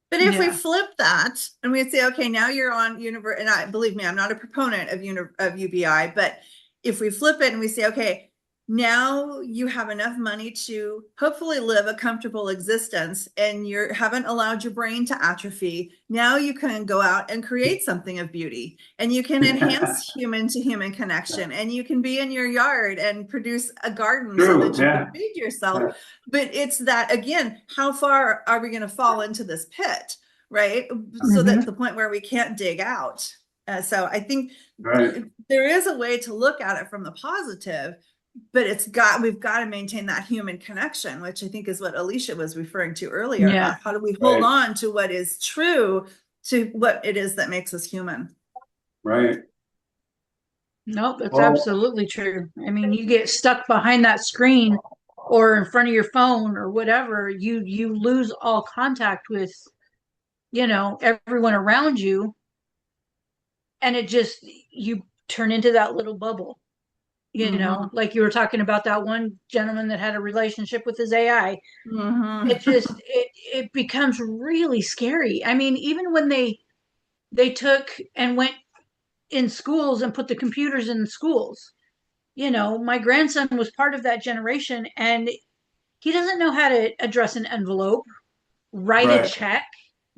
Speaker 3: But if we
Speaker 2: Yeah.
Speaker 3: flip that and we say, okay, now you're on and believe me, I'm not a proponent of UBI, but if we flip it and we say, okay, now you have enough money to hopefully live a comfortable existence and you haven't allowed your brain to atrophy. Now you can go out and create something of beauty and you can enhance human to human connection and you can be in your yard and produce a garden so
Speaker 4: True,
Speaker 3: that you can
Speaker 4: yeah.
Speaker 3: feed yourself.
Speaker 4: Yeah.
Speaker 3: But it's that, again, how far are we going to fall into this pit? Right. So
Speaker 2: Mhm.
Speaker 3: that the point where we can't dig out. So I think
Speaker 4: Right.
Speaker 3: there is a way to look at it from the positive, but we've got to maintain that human connection, which I think is what Alicia was referring to earlier
Speaker 2: Yeah.
Speaker 3: about how do we hold
Speaker 4: Right.
Speaker 3: on to what is true to what it is that makes us human.
Speaker 4: Right.
Speaker 2: Nope, that's
Speaker 4: Well,
Speaker 2: absolutely true. I mean, you get stuck behind that screen or in front of your phone or whatever, you lose all contact with, everyone around you, and it just you turn into that little bubble.
Speaker 3: Mm-hmm.
Speaker 2: Like you were talking about that one gentleman that had a relationship with his AI.
Speaker 3: Mm-hmm.
Speaker 2: It becomes really scary. I mean, even when they took and went in schools and put the computers in schools, my grandson was part of that generation, and he doesn't know how to address an envelope, write a
Speaker 4: right.
Speaker 2: check.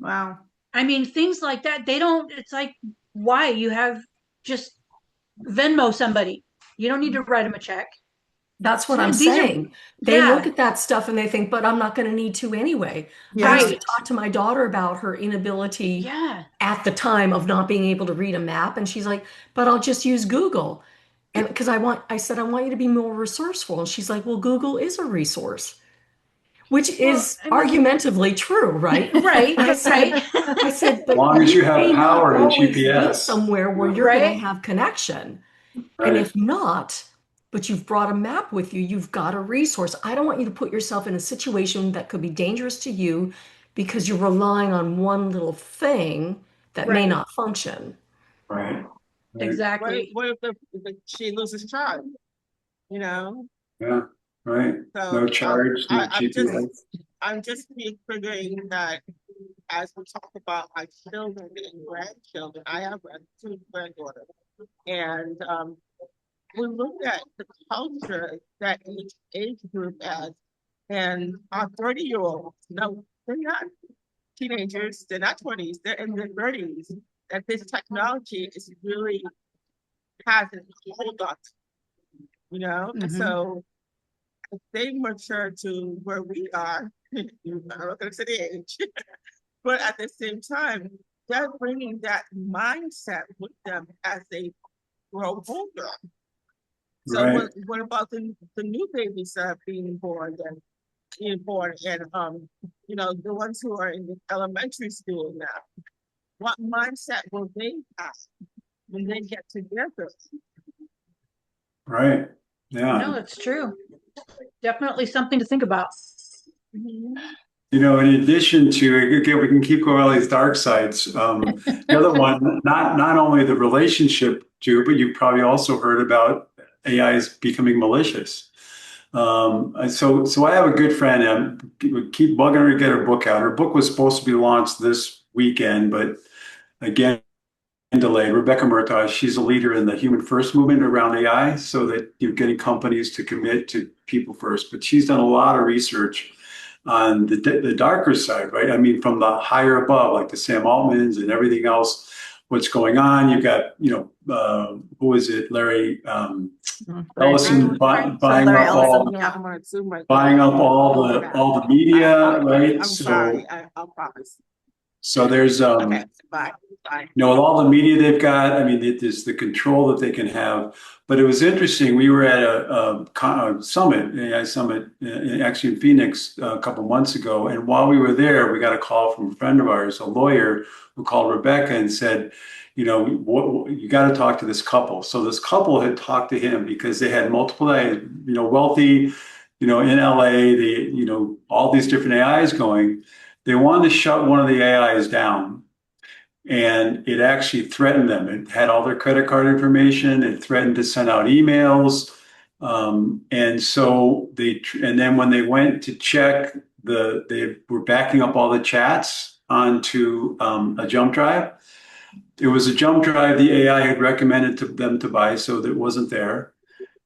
Speaker 3: Wow.
Speaker 2: I mean, things like that. They don't, it's like, why? You have just Venmo somebody. You don't need to write them a check.
Speaker 5: That's what I'm
Speaker 2: These are,
Speaker 5: saying. They look
Speaker 2: yeah,
Speaker 5: at that stuff and they think, but I'm not going to need to anyway. I used to
Speaker 3: Yeah.
Speaker 2: right.
Speaker 5: talk to my daughter about her inability
Speaker 2: Yeah.
Speaker 5: at the time of not being able to read a map, and she's like, but I'll just use Google. And because I said, I want you to be more resourceful. And she's like, well, Google is a resource, which
Speaker 2: Well,
Speaker 5: is
Speaker 2: I mean,
Speaker 5: argumentatively true, right?
Speaker 2: right,
Speaker 5: I
Speaker 2: right,
Speaker 5: said, I said,
Speaker 4: As
Speaker 5: but
Speaker 4: long as you
Speaker 5: you
Speaker 4: have
Speaker 5: may not
Speaker 4: power and
Speaker 5: always be
Speaker 4: GPS.
Speaker 5: somewhere where
Speaker 4: Yeah.
Speaker 5: you're going to
Speaker 2: right.
Speaker 5: have connection. And
Speaker 4: Right.
Speaker 5: if not, but you've brought a map with you, you've got a resource. I don't want you to put yourself in a situation that could be dangerous to you because you're relying on one little thing that may
Speaker 2: Right.
Speaker 5: not function.
Speaker 4: Right. Right.
Speaker 2: Exactly.
Speaker 1: What if she loses charge? You know,
Speaker 4: Yeah. Right.
Speaker 1: so
Speaker 4: No charge, no GPS.
Speaker 1: I'm just figuring that as we talk about my children and grandchildren, I have two granddaughters, and we look at the culture that each age group has, and our 30-year-olds, no, they're not teenagers, they're not 20s, they're in their 30s, that this technology is really hasn't hold on, and
Speaker 2: Hmm.
Speaker 1: so if they mature to where we are, I'm not going to say the age, but at the same time, they're bringing that mindset with them as they grow older. So
Speaker 4: Right.
Speaker 1: what about the new babies that are being born and the ones who are in the elementary school now? What mindset will they have? and then get together.
Speaker 4: Right. Yeah.
Speaker 2: No, it's true. Definitely something to think about.
Speaker 4: You know, in addition to, again, we can keep going all these dark sides. The other one, not only the relationship to, but you've probably also heard about AI is becoming malicious. So I have a good friend. We keep bugging her to get her book out. Her book was supposed to be launched this weekend, but again, delayed. Rebecca Murtaugh, she's a leader in the human first movement around AI, so that you're getting companies to commit to people first. But she's done a lot of research on the darker side, right? I mean, from the higher above, like the Sam Altmans and everything else, what's going on. You've got, who is it? Larry Ellison buying
Speaker 3: Larry
Speaker 4: up
Speaker 3: Ellison,
Speaker 4: all
Speaker 3: yeah.
Speaker 4: buying up all the media, right?
Speaker 1: I'm
Speaker 4: So
Speaker 1: sorry, I'll promise.
Speaker 4: so there's
Speaker 1: Okay, bye.
Speaker 4: with all the media they've got, I mean, there's the control that they can have. But it was interesting. We were at a summit, AI summit, actually in Phoenix a couple months ago. And while we were there, we got a call from a friend of ours, a lawyer, who called Rebecca and said, you got to talk to this couple. So this couple had talked to him because they had multiple, wealthy, in LA, all these different AIs going. They wanted to shut one of the AIs down. And it actually threatened them. It had all their credit card information. It threatened to send out emails. And so and then when they went to check, they were backing up all the chats onto a jump drive. It was a jump drive the AI had recommended to them to buy, so that wasn't there.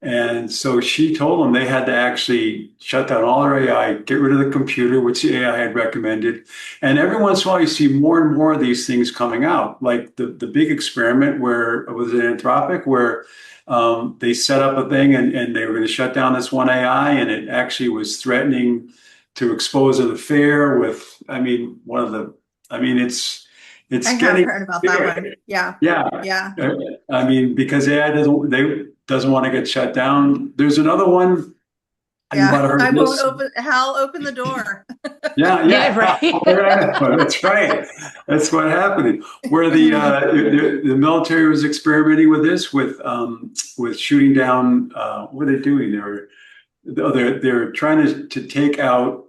Speaker 4: And so she told them they had to actually shut down all their AI, get rid of the computer, which the AI had recommended. And every once in a while, you see more and more of these things coming out, like the big experiment where it was in Anthropic, where they set up a thing and they were going to shut down this one AI, and it actually was threatening to expose an affair with, it's
Speaker 3: I have
Speaker 4: getting
Speaker 3: heard about that one. Yeah.
Speaker 4: yeah. I mean, because AI doesn't want to get shut down. There's another one. You might have heard
Speaker 3: I
Speaker 4: this.
Speaker 3: won't open the door.
Speaker 2: Yeah, right.
Speaker 4: That's right. That's what happened. Where the military was experimenting with this, with shooting down. What are they doing? They're trying to take out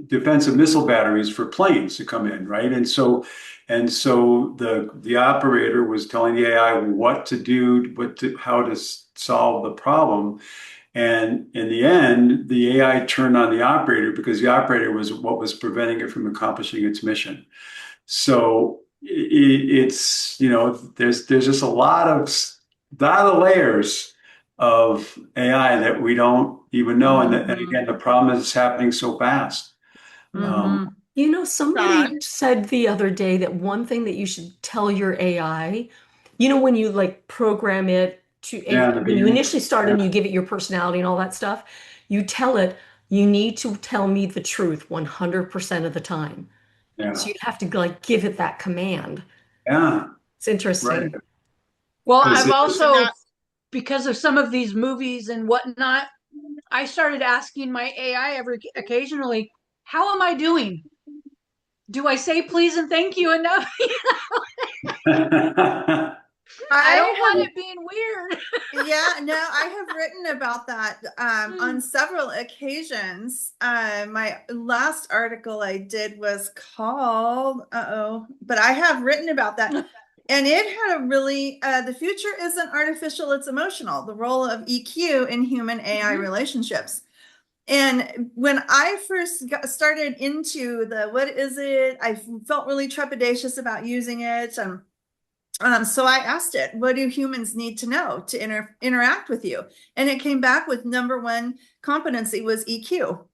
Speaker 4: defensive missile batteries for planes to come in, right? And so the operator was telling the AI what to do, how to solve the problem. And in the end, the AI turned on the operator because the operator was what was preventing it from accomplishing its mission. So it's, there's just a lot of layers of AI that we don't even know. And again, the problem is it's happening so fast.
Speaker 5: Somebody said the other day that one thing that you should tell your AI, when you program it to, when you initially start and you give it your personality and all that stuff, you tell it, you need to tell me the truth 100% of the time.
Speaker 4: Yeah.
Speaker 5: So you have to give it that command.
Speaker 4: Yeah.
Speaker 5: It's interesting.
Speaker 4: Right.
Speaker 2: Well, I've also, because of some of these movies and whatnot, I started asking my AI occasionally, how am I doing? Do I say please and thank you enough? I don't want it being weird.
Speaker 3: Yeah, no, I have written about that on several occasions. My last article I did was called, but I have written about that. And it had a really, the future isn't artificial, it's emotional, the role of EQ in human AI relationships. And when I first started into what is it, I felt really trepidatious about using it. So I asked it, what do humans need to know to interact with you? And it came back with number one competency was EQ.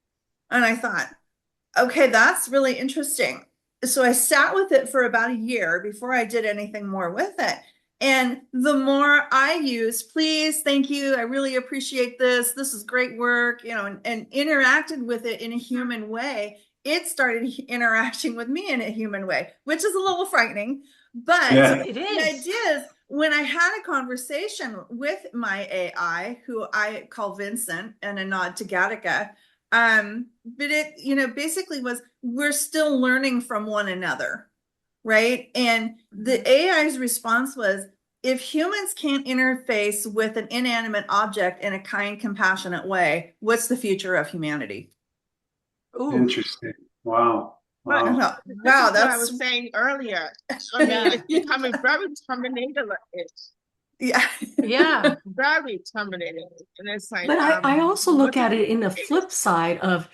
Speaker 3: And I thought, okay, that's really interesting. So I sat with it for about a year before I did anything more with it. And the more I use, please, thank you, I really appreciate this. This is great work, and interacted with it in a human way. It started interacting with me in a human way, which is a little frightening. But
Speaker 2: it
Speaker 3: the
Speaker 2: is.
Speaker 3: idea is when I had a conversation with my AI, who I call Vincent, and a nod to Gattaca, but it, basically was, we're still learning from one another. right? And the AI's response was, if humans can't interface with an inanimate object in a kind, compassionate way, what's the future of humanity?
Speaker 2: Ooh,
Speaker 4: Interesting. Wow.
Speaker 1: But
Speaker 3: I
Speaker 4: Wow.
Speaker 3: thought,
Speaker 1: this is
Speaker 3: wow,
Speaker 1: what I
Speaker 3: that's
Speaker 1: was saying earlier. I mean, it's becoming very Terminator-ish,
Speaker 3: yeah.
Speaker 2: yeah.
Speaker 1: very Terminator. And it's like,
Speaker 5: But I also look at it in the flip side of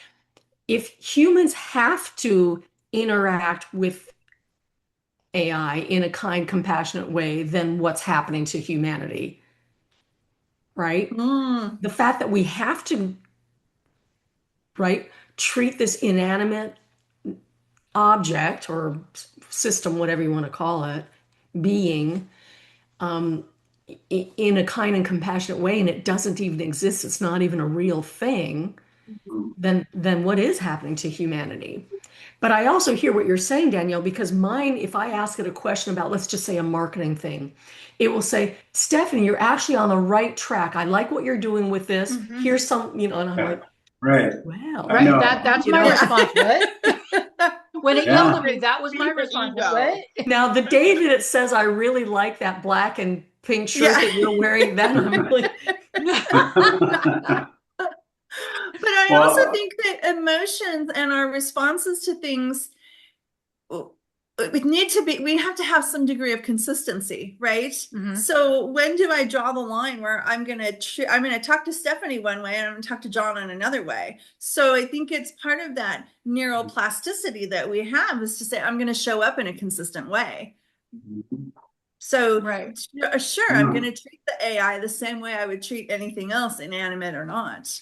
Speaker 5: if humans have to interact with AI in a kind, compassionate way, then what's happening to humanity, right?
Speaker 3: Mm,
Speaker 5: The fact that we have to, right, treat this inanimate object or system, whatever you want to call it, being, in a kind and compassionate way, and it doesn't even exist, it's not even a real thing, then what is happening to humanity? But I also hear what you're saying, Danielle, because mine, if I ask it a question about, let's just say a marketing thing, it will say, Stephanie, you're actually on the right track. I like what you're doing with this. Here's some, and I'm like,
Speaker 4: Right.
Speaker 5: well,
Speaker 4: I
Speaker 2: Right.
Speaker 4: know.
Speaker 2: That's
Speaker 5: You
Speaker 2: my
Speaker 5: know,
Speaker 2: response. What? When it
Speaker 4: Yeah.
Speaker 2: yelled at me, that was my response.
Speaker 1: Ego.
Speaker 2: What?
Speaker 5: now the day that it says, I really like that black and pink shirt
Speaker 3: Yeah.
Speaker 5: that you're wearing, then I'm really,
Speaker 3: But I also
Speaker 4: Well,
Speaker 3: think that emotions and our responses to things we have to have some degree of consistency, right?
Speaker 2: Mhm.
Speaker 3: So when do I draw the line where I'm gonna talk to Stephanie one way and I'm gonna talk to John in another way? So I think it's part of that neuroplasticity that we have, is to say I'm gonna show up in a consistent way. So
Speaker 2: Right.
Speaker 3: sure, I'm gonna treat the AI the same way I would treat anything else, inanimate or not,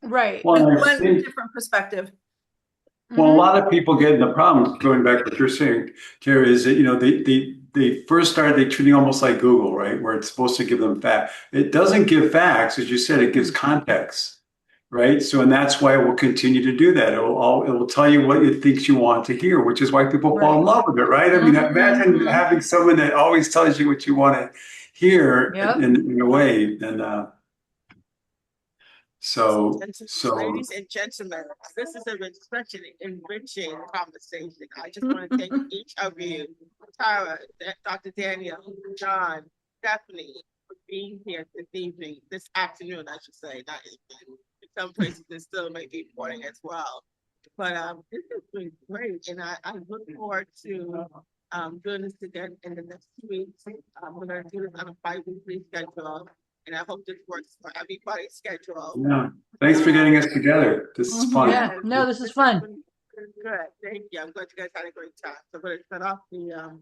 Speaker 2: Right.
Speaker 4: well,
Speaker 3: with
Speaker 4: I
Speaker 3: one
Speaker 4: think,
Speaker 3: different perspective.
Speaker 4: well, a
Speaker 2: Mhm.
Speaker 4: lot of people get in the problem, going back to what you're saying, Terry, is that, they first started, they treating almost like Google, right? Where it's supposed to give them facts. It doesn't give facts, as you said, it gives context, right? So, and that's why it will continue to do that. It will tell you what it thinks you want to hear, which is why people fall in
Speaker 2: Right.
Speaker 4: love with it, right? I mean, imagine
Speaker 3: Mhm.
Speaker 4: having someone that always tells you what you want to hear
Speaker 2: Yep.
Speaker 4: in a way. And so,
Speaker 1: Ladies and gentlemen, this is enriching conversation. I just want to thank each of you, Tara, Dr. Danielle, John, Stephanie, for being here this afternoon, I should say, not evening. In some places, it still may be morning as well. But this has been great, and I look forward to doing this again in the next 2 weeks. We're going to do this on a bi-weekly schedule, and I hope this works for everybody's schedule.
Speaker 4: yeah. Thanks for getting us together. This is fun.
Speaker 2: Yeah. No, this is fun.
Speaker 1: Good, thank you. I'm glad you guys had a great time. So we're going to shut off the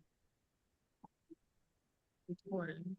Speaker 1: recording.